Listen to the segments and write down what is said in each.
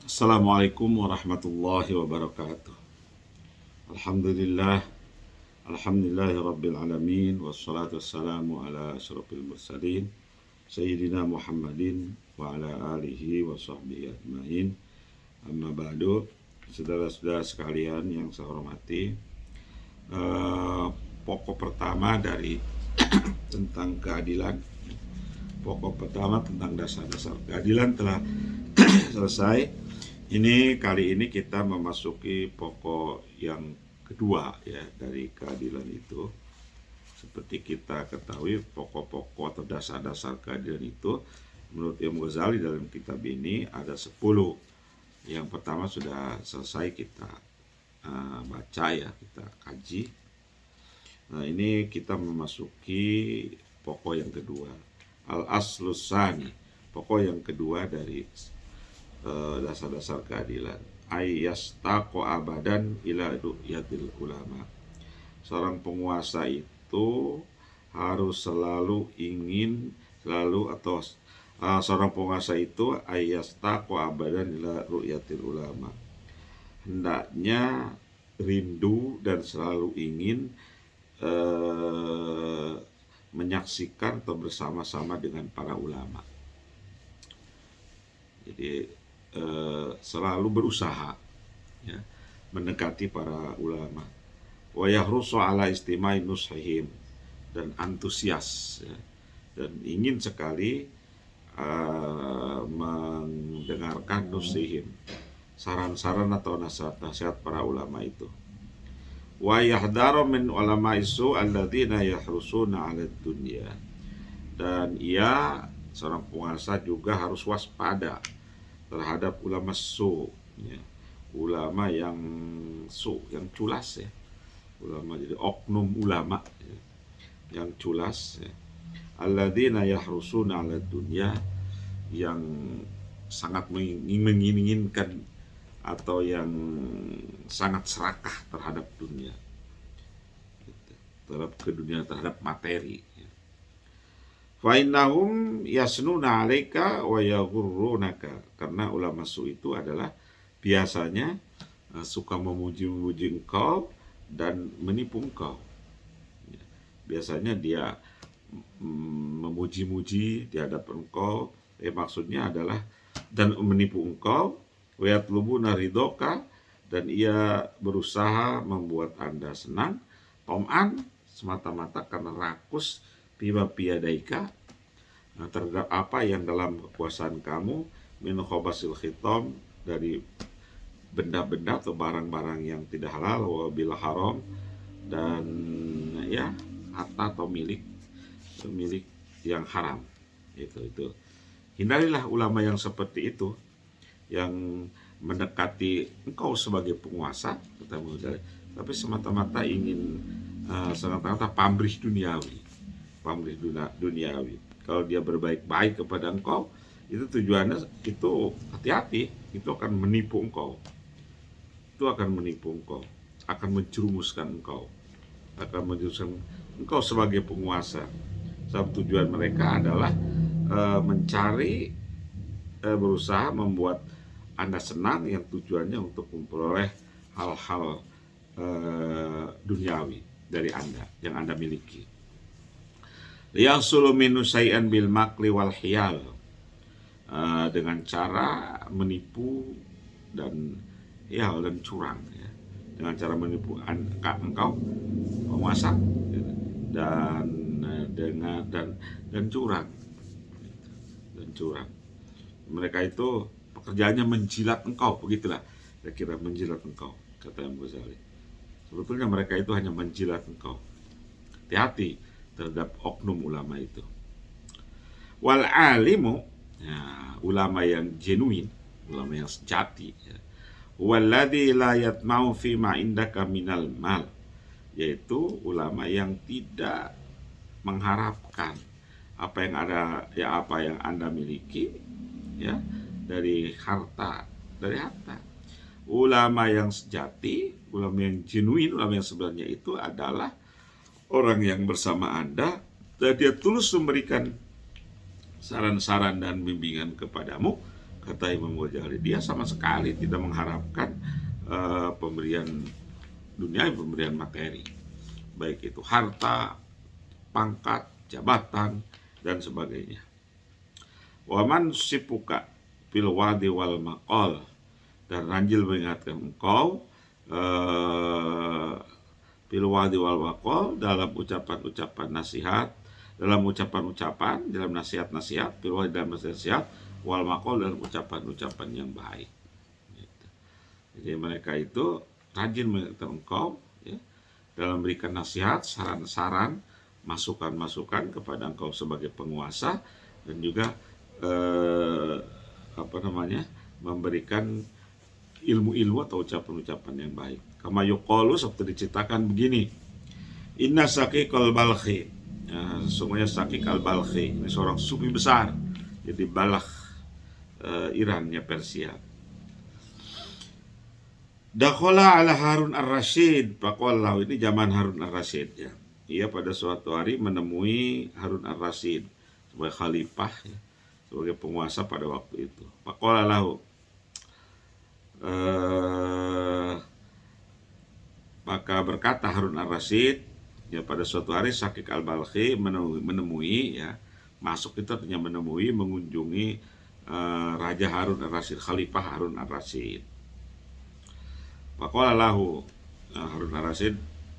Assalamualaikum warahmatullahi wabarakatuh. Alhamdulillah, alhamdulillahi rabbil alamin, wassalatu wassalamu ala asyrafil mursalin, Sayyidina Muhammadin wa ala alihi wa sahbihi ajmain. Amma ba'du, saudara-saudara sekalian yang saya hormati, pokok pertama dari tentang keadilan, pokok pertama tentang dasar-dasar keadilan telah selesai. Kali ini kita memasuki pokok yang kedua ya dari keadilan itu. Seperti kita ketahui, pokok-pokok atau dasar-dasar keadilan itu menurut Imam Ghazali dalam kitab ini ada 10. Yang pertama sudah selesai kita baca ya, kita kaji. Nah, ini kita memasuki pokok yang kedua, al-aslus tsani, pokok yang kedua dari dasar-dasar keadilan. Ayyastaqo abadan ila ru'yatil ulama. Seorang penguasa itu harus selalu ingin seorang penguasa itu ayyastaqo abadan ila ru'yatil ulama, hendaknya rindu dan selalu ingin menyaksikan atau bersama-sama dengan para ulama. Jadi selalu berusaha ya, mendekati para ulama. Wa yahrusu ala istimai nushihim, dan antusias ya, dan ingin sekali mendengarkan nusihim, saran-saran atau nasihat-nasihat para ulama itu. Wa yahdaru min ulama isu alladzina yahrusuna 'ala dunya, dan ia seorang penguasa juga harus waspada terhadap ulama su ya, ulama yang yang culas ya, ulama jadi oknum ulama ya, yang culas ya. Alladzina yahrusuna 'ala dunya, yang sangat menginginkan atau yang sangat serakah terhadap dunia, terhadap kedunia, terhadap materi ya. Fa innahum yasnuna 'alaika wa yaghurrunaka, karena ulama su itu adalah biasanya suka memuji-muji engkau dan menipu engkau. Biasanya dia memuji-muji di hadapan engkau, maksudnya adalah dan menipu engkau, wa yatlubuna ridhoka, dan ia berusaha membuat Anda senang, tom'an, semata-mata karena rakus, bima piyadaika, terhadap apa yang dalam kekuasaan kamu, min khobasil khitam, dari benda-benda atau barang-barang yang tidak halal, wa bil haram, dan ya harta atau milik yang haram. Itu hindarilah ulama yang seperti itu, yang mendekati engkau sebagai penguasa, tapi semata-mata ingin semata-mata pamrih duniawi. Kalau dia berbaik-baik kepada engkau, itu tujuannya itu hati-hati, itu akan menipu engkau. Akan menjerumuskan engkau sebagai penguasa. Sebab tujuan mereka adalah mencari, berusaha membuat Anda senang, yang tujuannya untuk memperoleh hal-hal duniawi dari Anda yang Anda miliki. Liyahsulu minhu syai'an bil makli wal hiyal, dengan cara menipu dan curang ya. Dengan cara menipu engkau penguasa dan curang. Mereka itu pekerjaannya menjilat engkau, begitulah kira-kira, menjilat engkau, kata Imam Ghazali. Sebetulnya mereka itu hanya menjilat engkau. Hati-hati terhadap oknum ulama itu. Wal alimu, ya, ulama yang genuine, ulama yang sejati ya, walladzi la yatma'u fi ma indaka minal mal, yaitu ulama yang tidak mengharapkan apa yang Anda miliki ya, dari harta. Ulama yang sejati, ulama yang genuine, ulama yang sebenarnya itu adalah orang yang bersama Anda dan dia tulus memberikan saran-saran dan bimbingan kepadamu kata Imam Ghazali. Dia sama sekali tidak mengharapkan pemberian dunia, pemberian materi, baik itu harta, pangkat, jabatan, dan sebagainya. Waman sipuka fil wadi wal maqal, dan Ranjil mengingatkan engkau fil wadi wal maqal, dalam ucapan-ucapan nasihat, dalam ucapan-ucapan, dalam nasihat-nasihat, fil wadi dalam nasihat, wal maqal dalam ucapan-ucapan yang baik. Gitu. Jadi mereka itu rajin mengingatkan engkau, ya, dalam memberikan nasihat, saran-saran, masukan-masukan kepada engkau sebagai penguasa, dan juga memberikan ilmu-ilmu atau ucapan-ucapan yang baik. Kama yuqalu, seperti diceritakan begini, inna Shaqiq al-Balkhi, sesungguhnya Shaqiq al-Balkhi ini seorang sufi besar, jadi Balakh, Irannya Persia. Dakhala ala Harun ar-Rasyid, faqala, ini zaman Harun ar-Rasyid, ya. Ia pada suatu hari menemui Harun ar-Rasyid sebagai khalifah, ya, sebagai penguasa pada waktu itu. Faqala lahu, maka berkata Harun ar-Rasyid, ya, pada suatu hari Shaqiq al-Balkhi menemui, ya, masuk itu artinya menemui, mengunjungi Raja Harun ar-Rasyid, Khalifah Harun ar-Rasyid. Faqala lahu, Harun ar-Rasyid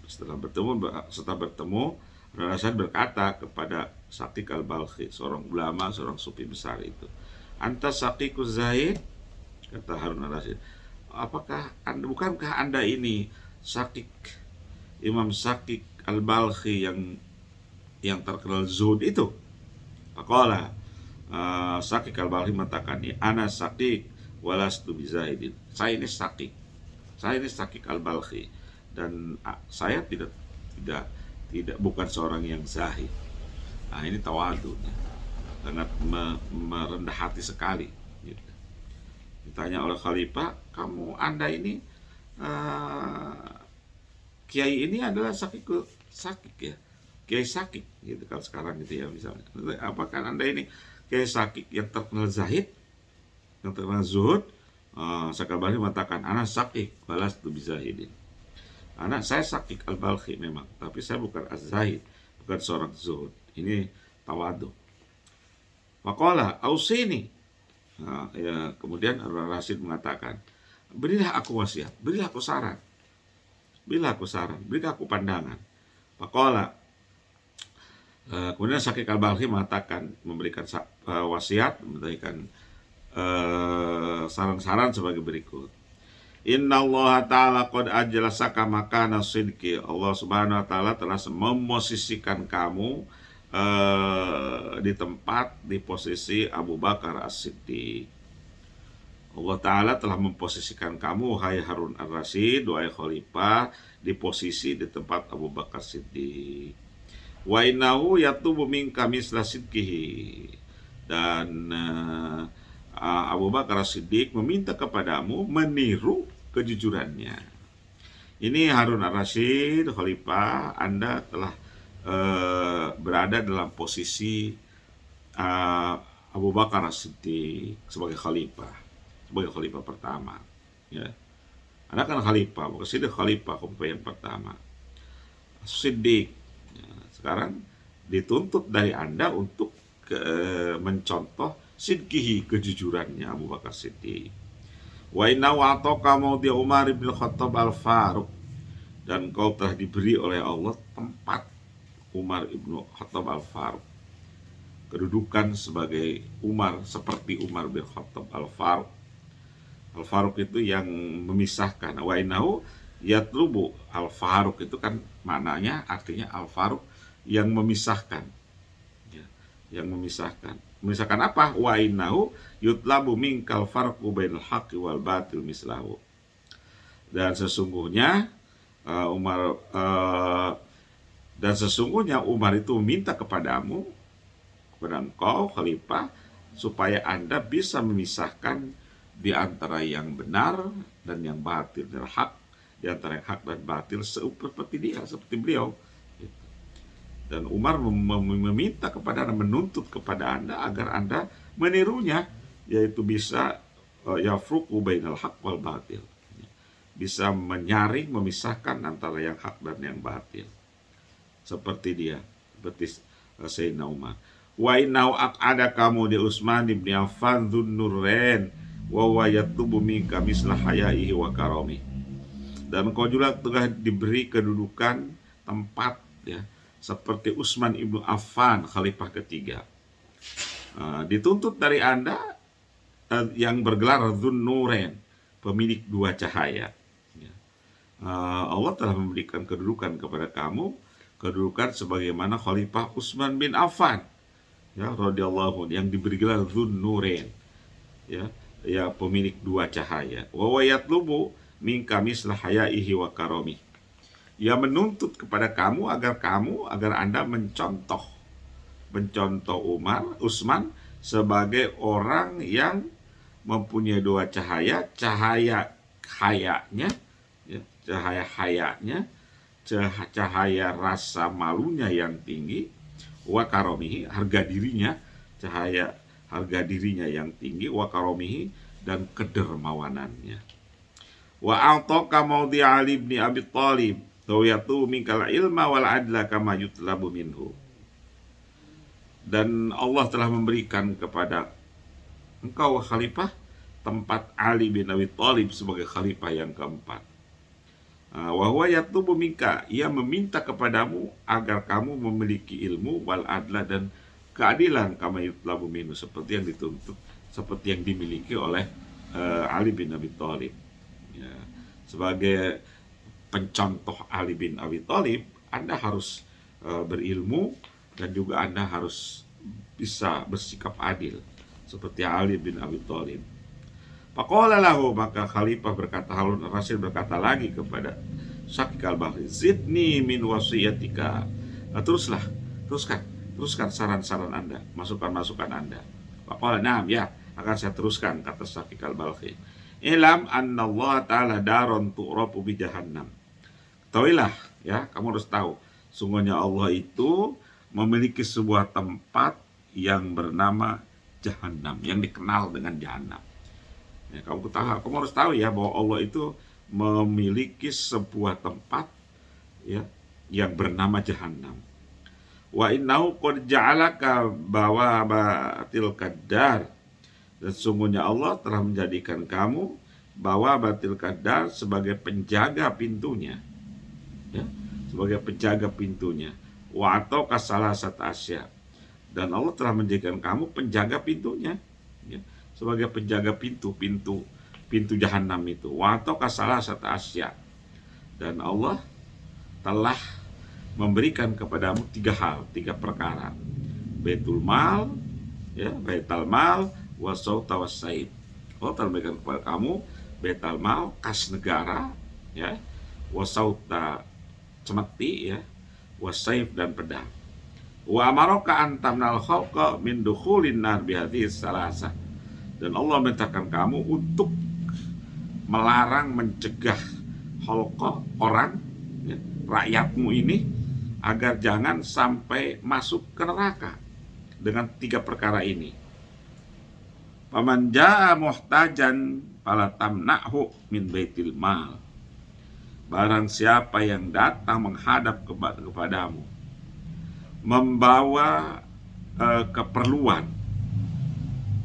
setelah bertemu Harun ar-Rasyid berkata kepada Shaqiq al-Balkhi, seorang ulama, seorang sufi besar itu, anta Shaqiquz Zaid, kata Harun ar-Rasyid, bukankah anda ini Shaqiq, Imam Shaqiq al-Balkhi yang terkenal zuhud itu? Faqala, Shaqiq al-Balkhi mengatakan, ana Shaqiq walastu bizahidin, saya ini Shaqiq al-Balkhi, dan saya tidak bukan seorang yang zahid. Nah, ini tawadu, sangat merendah hati sekali, gitu. Ditanya oleh khalifah, anda ini kiai ini adalah Shaqiq, ya, Kiai Shaqiq, gitu kalau sekarang gitu, ya, misalnya, apakah anda ini Kiai Shaqiq yang terkenal zahid, yang terkenal zuhud? Shaqiq al-Balkhi mengatakan, anak Shaqiq walastu bizahidin, saya Shaqiq al-Balkhi memang, tapi saya bukan az-zahid, bukan seorang zuhud. Ini tawadu. Faqala ausini, ya, kemudian Harun ar-Rasyid mengatakan, berilah aku wasiat, berilah aku saran, berilah aku pandangan. Faqala, kemudian Shaqiq al-Balkhi mengatakan, memberikan wasiat, memberikan saran-saran sebagai berikut. Inna Allah ta'ala qad ajlasaka makana sidqi, Allah subhanahu wa ta'ala telah memosisikan kamu di posisi Abu Bakar as-Siddiq. Allah ta'ala telah memposisikan kamu, wahai Harun ar-Rasyid, wahai khalifah, di posisi di tempat Abu Bakar Siddiq. Wa innahu yatubu minka misla sidqihi, dan Abu Bakar Siddiq meminta kepadamu meniru kejujurannya. Ini Harun ar-Rasyid, khalifah, Anda telah berada dalam posisi Abu Bakar Siddiq sebagai khalifah pertama, ya. Anda kan khalifah, bukan Siddiq, khalifah yang pertama, Siddiq, ya. Sekarang dituntut dari Anda untuk mencontoh sidqihi, kejujurannya Abu Bakar Siddiq. Wa inna wa'ataka maudhi Umar bin Khattab al-Faruq, dan kau telah diberi oleh Allah tempat Umar ibn Khattab al-Faruq, kedudukan sebagai Umar, seperti Umar bin Khattab al-Faruq. Al-Faruq itu yang memisahkan. Wa innahu yatlubu, al-Faruq itu kan maknanya, artinya al-Faruq yang memisahkan, ya, yang memisahkan apa? Wa innahu yutlabu minkal farqu bainal haqqi wal batil mislahu, dan sesungguhnya Umar itu meminta kepada engkau khalifah, supaya Anda bisa memisahkan di antara yang benar dan yang batil, dan hak, di antara yang hak dan batil, seperti beliau. Dan Umar meminta kepada Anda, menuntut kepada Anda agar Anda menirunya yaitu bisa yafruqu bainal haq wal batil, bisa menyaring, memisahkan antara yang hak dan yang batil. Seperti Sayyidina Umar. Wa innau ada kamu di Utsman bin Affan Dzunnurain wa huwa yatubu minka misla hayaihi wa karami. Dan kau juga telah diberi kedudukan tempat ya seperti Utsman ibnu Affan, khalifah ketiga. Dituntut dari Anda yang bergelar Dzunnurain, pemilik dua cahaya. Allah telah memberikan kedudukan kepada kamu, kedudukan sebagaimana Khalifah Utsman bin Affan, ya radhiyallahu anhu, yang diberi gelar Dzunnurain, ya pemilik dua cahaya. Wa yatlubu minka misla hayaihi wa karami. Ia menuntut kepada kamu agar Anda mencontoh Utsman sebagai orang yang mempunyai dua cahaya, cahaya rasa malunya yang tinggi, wa karomihi, harga dirinya yang tinggi, wa karomihi, dan kedermawanannya. Wa a'taka maudhi Ali bin Abi Thalib tawiyatu minkal ilma wal adla kama yutlabu minhu. Dan Allah telah memberikan kepada engkau khalifah tempat Ali bin Abi Thalib sebagai khalifah yang keempat. Wa huwa yatlubu minka, ia meminta kepadamu agar kamu memiliki ilmu wal adla, dan keadilan kama yutlabu minhu, seperti yang dituntut, seperti yang dimiliki oleh Ali bin Abi Thalib. Ya, sebagai pencontoh Ali bin Abi Thalib, Anda harus berilmu, dan juga Anda harus bisa bersikap adil seperti Ali bin Abi Thalib. Faqala lahu, maka khalifah berkata, Harun ar-Rasyid berkata lagi kepada Syakik al-Balkhi, zidni min wasiyatika. Teruskan saran-saran Anda, masukan-masukan Anda. Faqala na'am, ya, akan saya teruskan, kata Syakik al-Balkhi. Ilam anna Allah ta'ala daron tu'rabu bi jahannam. Ketahuilah, ya, kamu harus tahu, sungguhnya Allah itu memiliki sebuah tempat yang bernama Jahannam, yang dikenal dengan Jahannam. Ya, kamu harus tahu ya bahwa Allah itu memiliki sebuah tempat ya yang bernama Jahannam. Wa innahu qad ja'alaka bawabatil qaddar. Dan sungguhnya Allah telah menjadikan kamu bawabatil qaddar sebagai penjaga pintunya. Ya, sebagai penjaga pintunya. Wa atau kasalasat asya. Dan Allah telah menjadikan kamu penjaga pintunya. Ya, sebagai penjaga pintu Jahannam itu. Wa atau kasalasat asya. Dan Allah telah memberikan kepadamu tiga perkara. Baitul mal, ya, baitul mal, wasauta wasaib. Allah telah memberikan kepada kamu baitul mal, kas negara, ya, wasauta, cemeti, ya, wasaib, dan pedang. Wa amaraka antamnal khalqa min dukhulin nar bihadhihi salasah. Dan Allah memerintahkan kamu untuk melarang, mencegah khalqa, orang, ya, rakyatmu ini, agar jangan sampai masuk ke neraka dengan tiga perkara ini. Faman jaa muhtajan fala tamna'hu min baitil mal. Barang siapa yang datang menghadap kepadamu membawa keperluan,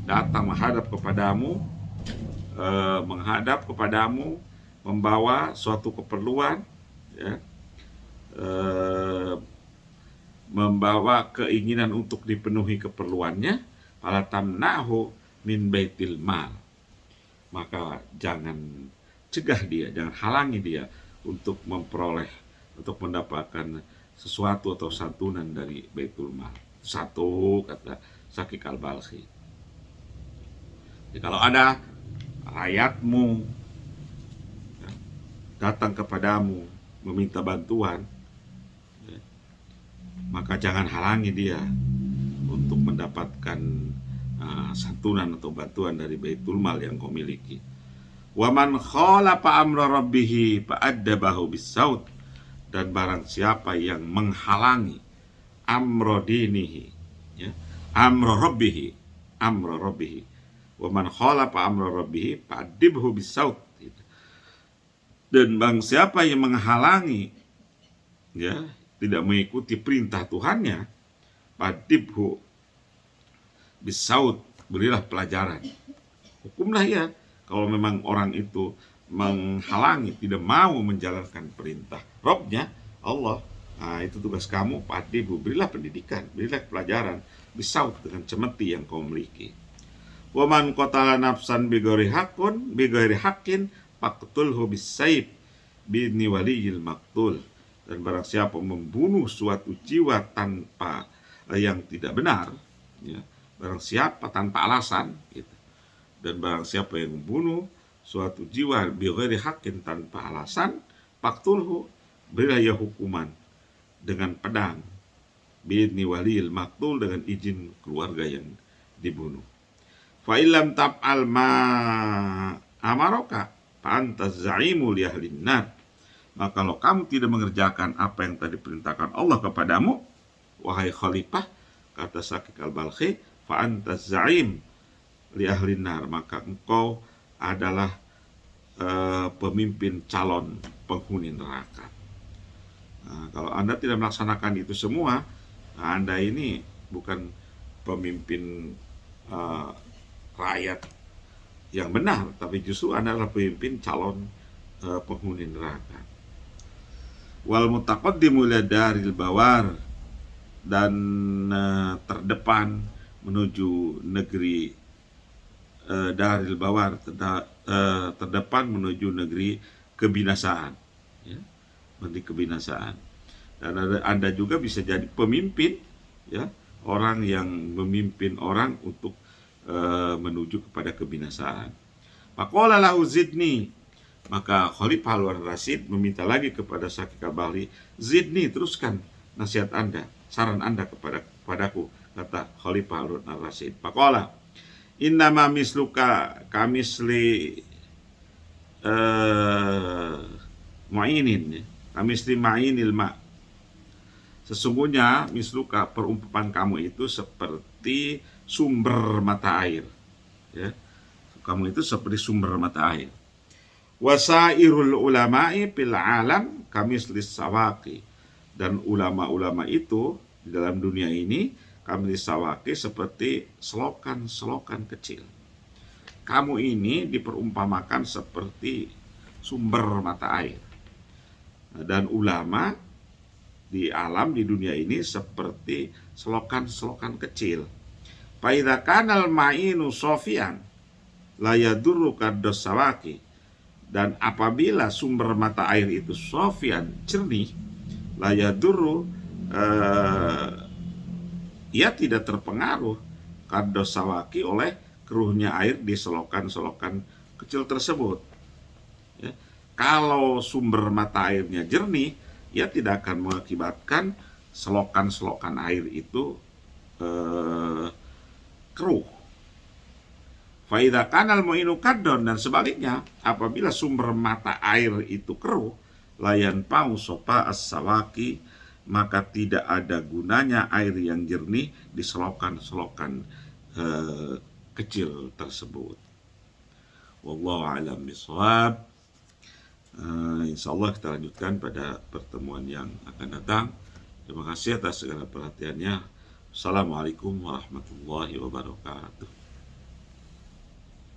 datang menghadap kepadamu membawa suatu keperluan, ya, membawa keinginan untuk dipenuhi keperluannya, fala tamna'hu min baitil mal, maka jangan cegah dia, jangan halangi dia untuk mendapatkan sesuatu atau santunan dari baitul mal. Satu, kata Syakik al-Balkhi. Jadi kalau ada rakyatmu ya, datang kepadamu meminta bantuan, ya, maka jangan halangi dia untuk mendapatkan santunan atau bantuan dari baitul mal yang kau miliki. Wa man khalafa amra rabbih fa'addabahu bis-saut. Dan barang siapa yang menghalangi amro dinihi, ya, amro rabbihi, Wa man khalafa amra rabbih fa'adibhu bisaut. Dan bang siapa yang menghalangi, ya, tidak mengikuti perintah Tuhannya, fa'adibhu bisaut, berilah pelajaran. Hukumlah ya kalau memang orang itu menghalangi, tidak mau menjalankan perintah Rabbnya, Allah. Nah, itu tugas kamu, fa'adibhu, berilah pendidikan, berilah pelajaran bisaut, dengan cemeti yang kau miliki. Wa man qatala nafsan bighairi haqqin faqtulhu bisayf bi'idzni waliyil maqtul. Dan barang siapa membunuh suatu jiwa tanpa yang tidak benar, ya, barang siapa tanpa alasan, gitu. Dan barang siapa yang membunuh suatu jiwa bighairi haqqin, tanpa alasan, faqtulhu, berilah ia hukuman dengan pedang, bi'idzni waliyil maqtul, dengan izin keluarga yang dibunuh. Fa illam tab'al ma amaraka fa anta za'imu li ahlin nar. Maka kalau kamu tidak mengerjakan apa yang tadi perintahkan Allah kepadamu, wahai khalifah, kata Syakik al-Balkhi, fa anta za'im li ahlin nar, maka engkau adalah pemimpin calon penghuni neraka. Nah, kalau Anda tidak melaksanakan itu semua, nah, Anda ini bukan pemimpin rakyat yang benar, tapi justru Anda adalah pemimpin calon penghuni neraka. Wal mutaqaddimu ila daril bawar, dan terdepan menuju negeri daril bawar, terdepan menuju negeri kebinasaan, ya, negeri kebinasaan. Dan Anda juga bisa jadi pemimpin, ya, orang yang memimpin orang untuk menuju kepada kebinasaan. Faqala lahu zidni, maka Khalifah Harun Rasyid meminta lagi kepada Syakik al-Balkhi, zidni, teruskan nasihat Anda, saran Anda kepadaku, kata Khalifah Harun Rasyid. Faqala innama misluka kamisli mu'inin, kamisli ma'inil ma'. Sesungguhnya misluka, perumpamaan kamu itu seperti sumber mata air, ya. Kamu itu seperti sumber mata air. Wasairul ulama'i fil alam kamislis sawaqi, dan ulama-ulama itu di dalam dunia ini kamislis sawaqi, seperti selokan-selokan kecil. Kamu ini diperumpamakan seperti sumber mata air, dan ulama di alam, di dunia ini, seperti selokan-selokan kecil. Fa idza kanal ma'inu sofian la yadurru kaddos sawaqi, dan apabila sumber mata air itu sofian, jernih, la yadurru, ia tidak terpengaruh, kaddos sawaqi, oleh keruhnya air di selokan-selokan kecil tersebut, ya. Kalau sumber mata airnya jernih, ia tidak akan mengakibatkan selokan-selokan air itu keruh. Faida kanal mu'inu kadon, dan sebaliknya, apabila sumber mata air itu keruh, layan pau sopa as-sawaki, maka tidak ada gunanya air yang jernih di selokan-selokan kecil tersebut. Wallahu a'lam bishawab. Insyaallah kita lanjutkan pada pertemuan yang akan datang. Terima kasih atas segala perhatiannya. Assalamualaikum warahmatullahi wabarakatuh.